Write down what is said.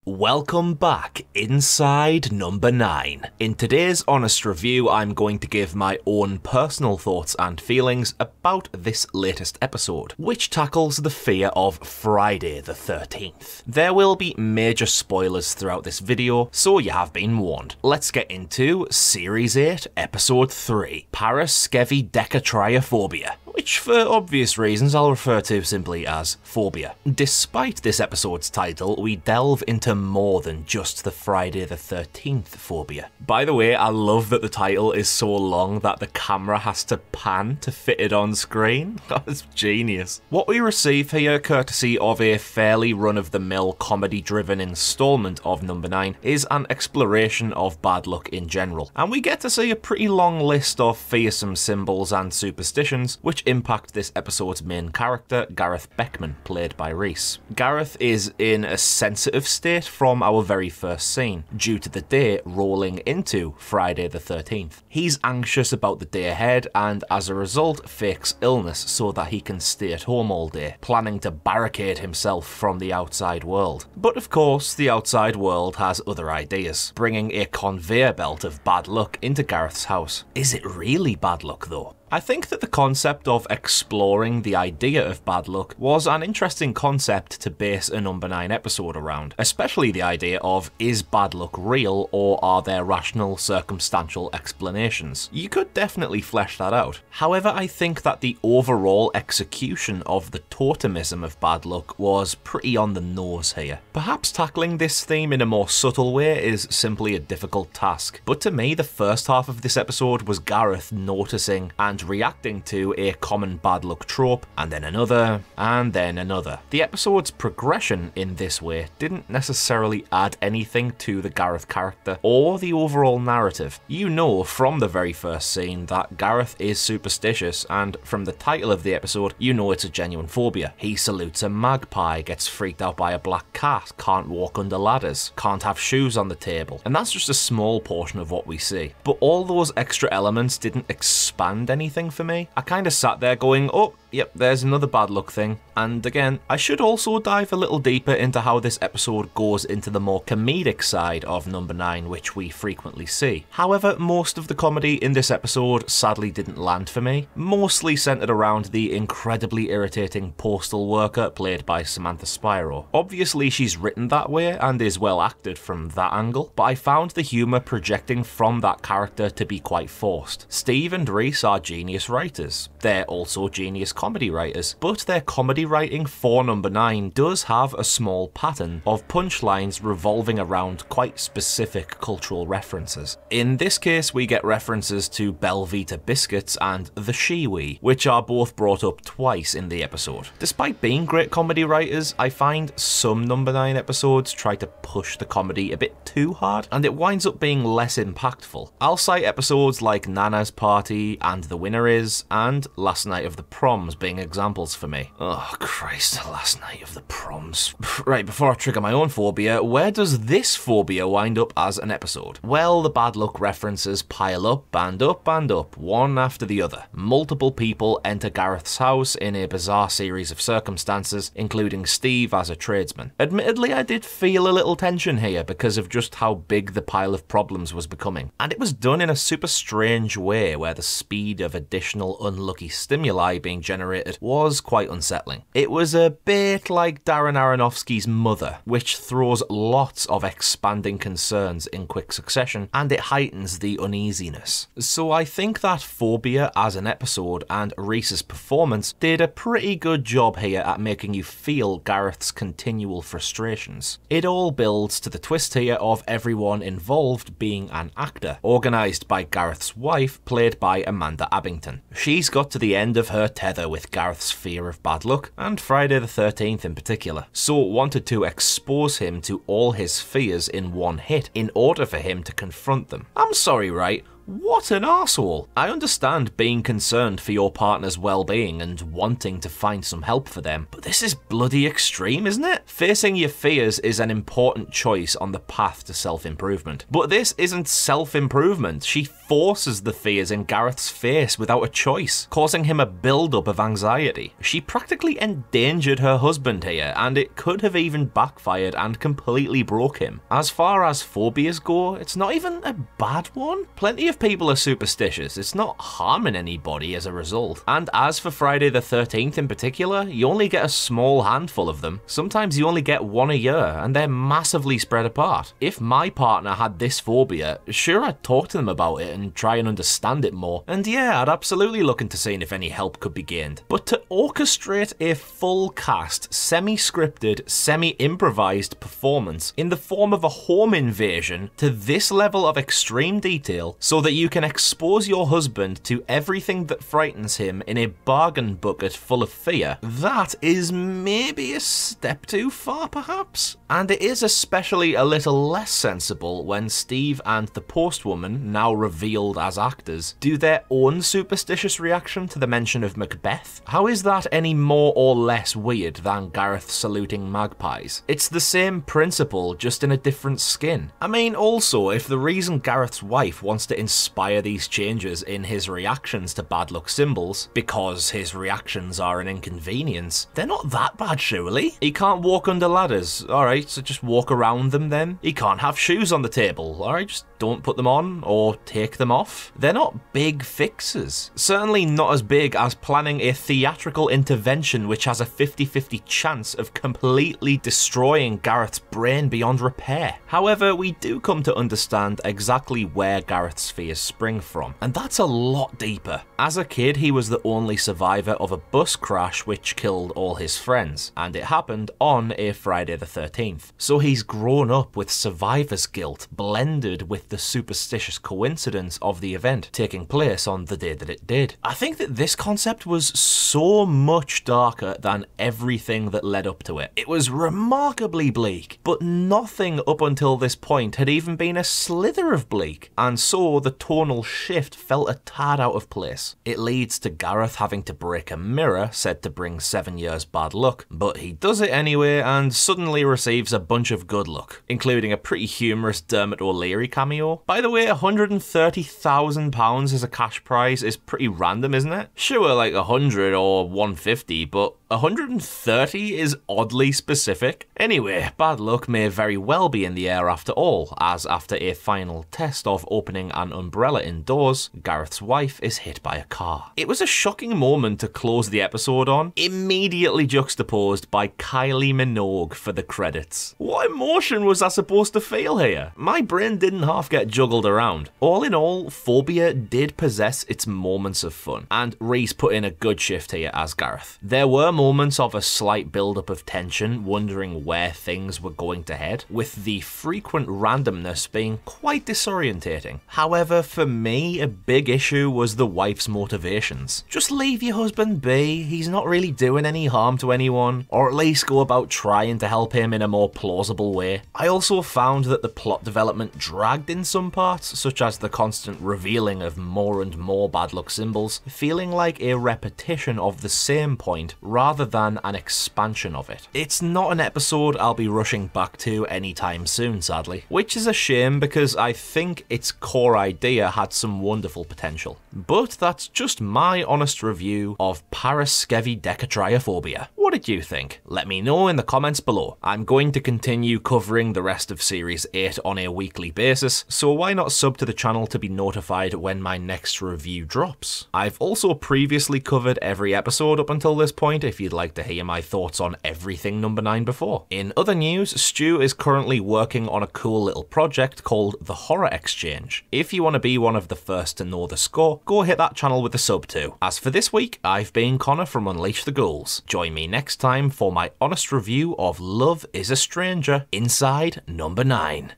Welcome back inside number 9. In today's honest review, I'm going to give my own personal thoughts and feelings about this latest episode, which tackles the fear of Friday the 13th. There will be major spoilers throughout this video, so you have been warned. Let's get into Series 8, Episode 3, Paraskevidekatriaphobia, which for obvious reasons I'll refer to simply as phobia. Despite this episode's title, we delve into more than just the Friday the 13th phobia. By the way, I love that the title is so long that the camera has to pan to fit it on screen. That is genius. What we receive here, courtesy of a fairly run-of-the-mill comedy-driven installment of number 9, is an exploration of bad luck in general, and we get to see a pretty long list of fearsome symbols and superstitions which impact this episode's main character, Gareth Beckman, played by Reece. Gareth is in a sensitive state from our very first scene, due to the day rolling into Friday the 13th. He's anxious about the day ahead and as a result fakes illness so that he can stay at home all day, planning to barricade himself from the outside world. But of course, the outside world has other ideas, bringing a conveyor belt of bad luck into Gareth's house. Is it really bad luck though? I think that the concept of exploring the idea of bad luck was an interesting concept to base a number 9 episode around, especially the idea of, is bad luck real or are there rational circumstantial explanations? You could definitely flesh that out. However, I think that the overall execution of the totemism of bad luck was pretty on the nose here. Perhaps tackling this theme in a more subtle way is simply a difficult task, but to me the first half of this episode was Gareth noticing and reacting to a common bad luck trope, and then another, and then another. The episode's progression in this way didn't necessarily add anything to the Gareth character or the overall narrative. You know from the very first scene that Gareth is superstitious, and from the title of the episode, you know it's a genuine phobia. He salutes a magpie, gets freaked out by a black cat, can't walk under ladders, can't have shoes on the table, and that's just a small portion of what we see. But all those extra elements didn't expand anything for me. I kind of sat there going, oh, yep, there's another bad luck thing. And again, I should also dive a little deeper into how this episode goes into the more comedic side of number 9, which we frequently see. However, most of the comedy in this episode sadly didn't land for me, mostly centered around the incredibly irritating postal worker played by Samantha Spiro. Obviously she's written that way and is well acted from that angle, but I found the humour projecting from that character to be quite forced. Steve and Reece are genius writers. They're also genius comedy writers, but their comedy writing for number 9 does have a small pattern of punchlines revolving around quite specific cultural references. In this case, we get references to Belvita biscuits and the Shiwi, which are both brought up twice in the episode. Despite being great comedy writers, I find some number 9 episodes try to push the comedy a bit too hard, and it winds up being less impactful. I'll cite episodes like Nana's Party and The Winner Is, and Last Night of the Proms being examples for me. Oh Christ, Last Night of the Proms. Right, before I trigger my own phobia, where does this phobia wind up as an episode? Well, the bad luck references pile up and up and up, one after the other. Multiple people enter Gareth's house in a bizarre series of circumstances, including Steve as a tradesman. Admittedly, I did feel a little tension here because of just how big the pile of problems was becoming, and it was done in a super strange way where the speed of additional unlucky stimuli being generated was quite unsettling. It was a bit like Darren Aronofsky's Mother, which throws lots of expanding concerns in quick succession, and it heightens the uneasiness. So I think that phobia as an episode and Reece's performance did a pretty good job here at making you feel Gareth's continual frustrations. It all builds to the twist here of everyone involved being an actor, organised by Gareth's wife, played by Amanda Abington. She's got to the end of her tether with Gareth's fear of bad luck, and Friday the 13th in particular, so wanted to expose him to all his fears in one hit in order for him to confront them. I'm sorry, right? What an arsehole. I understand being concerned for your partner's well-being and wanting to find some help for them, but this is bloody extreme, isn't it? Facing your fears is an important choice on the path to self-improvement. But this isn't self-improvement. She forces the fears in Gareth's face without a choice, causing him a build-up of anxiety. She practically endangered her husband here, and it could have even backfired and completely broke him. As far as phobias go, it's not even a bad one. Plenty of people are superstitious, it's not harming anybody as a result. And as for Friday the 13th in particular, you only get a small handful of them. Sometimes you only get one a year, and they're massively spread apart. If my partner had this phobia, sure, I'd talk to them about it and try and understand it more. And yeah, I'd absolutely look into seeing if any help could be gained. But to orchestrate a full cast, semi-scripted, semi-improvised performance in the form of a home invasion to this level of extreme detail so that you can expose your husband to everything that frightens him in a bargain bucket full of fear, that is maybe a step too far perhaps. And it is especially a little less sensible when Steve and the postwoman, now revealed as actors, do their own superstitious reaction to the mention of Macbeth. How is that any more or less weird than Gareth saluting magpies? It's the same principle, just in a different skin. I mean, also, if the reason Gareth's wife wants to inspire these changes in his reactions to bad luck symbols, because his reactions are an inconvenience, they're not that bad surely. He can't walk under ladders, alright, so just walk around them then. He can't have shoes on the table, alright, just don't put them on or take them off. They're not big fixes. Certainly not as big as planning a theatrical intervention which has a 50-50 chance of completely destroying Gareth's brain beyond repair. However, we do come to understand exactly where Gareth's fears spring from, and that's a lot deeper. As a kid, he was the only survivor of a bus crash which killed all his friends, and it happened on a Friday the 13th. So he's grown up with survivor's guilt blended with the superstitious coincidence of the event taking place on the day that it did. I think that this concept was so much darker than everything that led up to it. It was remarkably bleak, but nothing up until this point had even been a slither of bleak, and so the tonal shift felt a tad out of place. It leads to Gareth having to break a mirror said to bring 7 years bad luck, but he does it anyway and suddenly receives a bunch of good luck, including a pretty humorous Dermot O'Leary cameo. By the way, £130,000 as a cash prize is pretty random, isn't it? Sure, like 100 or 150, but 130 is oddly specific. Anyway, bad luck may very well be in the air after all, as after a final test of opening an umbrella indoors, Gareth's wife is hit by a car. It was a shocking moment to close the episode on, immediately juxtaposed by Kylie Minogue for the credits. What emotion was I supposed to feel here? My brain didn't half get juggled around. All in all, Phobia did possess its moments of fun, and Reece put in a good shift here as Gareth. There were moments of a slight build-up of tension, wondering where things were going to head, with the frequent randomness being quite disorientating. However, for me, a big issue was the wife's motivations. Just leave your husband be, he's not really doing any harm to anyone, or at least go about trying to help him in a more plausible way. I also found that the plot development dragged in some parts, such as the constant revealing of more and more bad luck symbols, feeling like a repetition of the same point rather than an expansion of it. It's not an episode I'll be rushing back to anytime soon, sadly, which is a shame because I think its core idea had some wonderful potential. But that's just my honest review of Paraskevidekatriaphobia. What did you think? Let me know in the comments below. I'm going to continue covering the rest of Series 8 on a weekly basis, so why not sub to the channel to be notified when my next review drops? I've also previously covered every episode up until this point if you'd like to hear my thoughts on everything number 9 before. In other news, Stu is currently working on a cool little project called The Horror Exchange. If you want to be one of the first to know the score, go hit that channel with a sub too. As for this week, I've been Connor from Unleash the Ghouls. Join me next time for my honest review of Love is a Stranger inside number 9.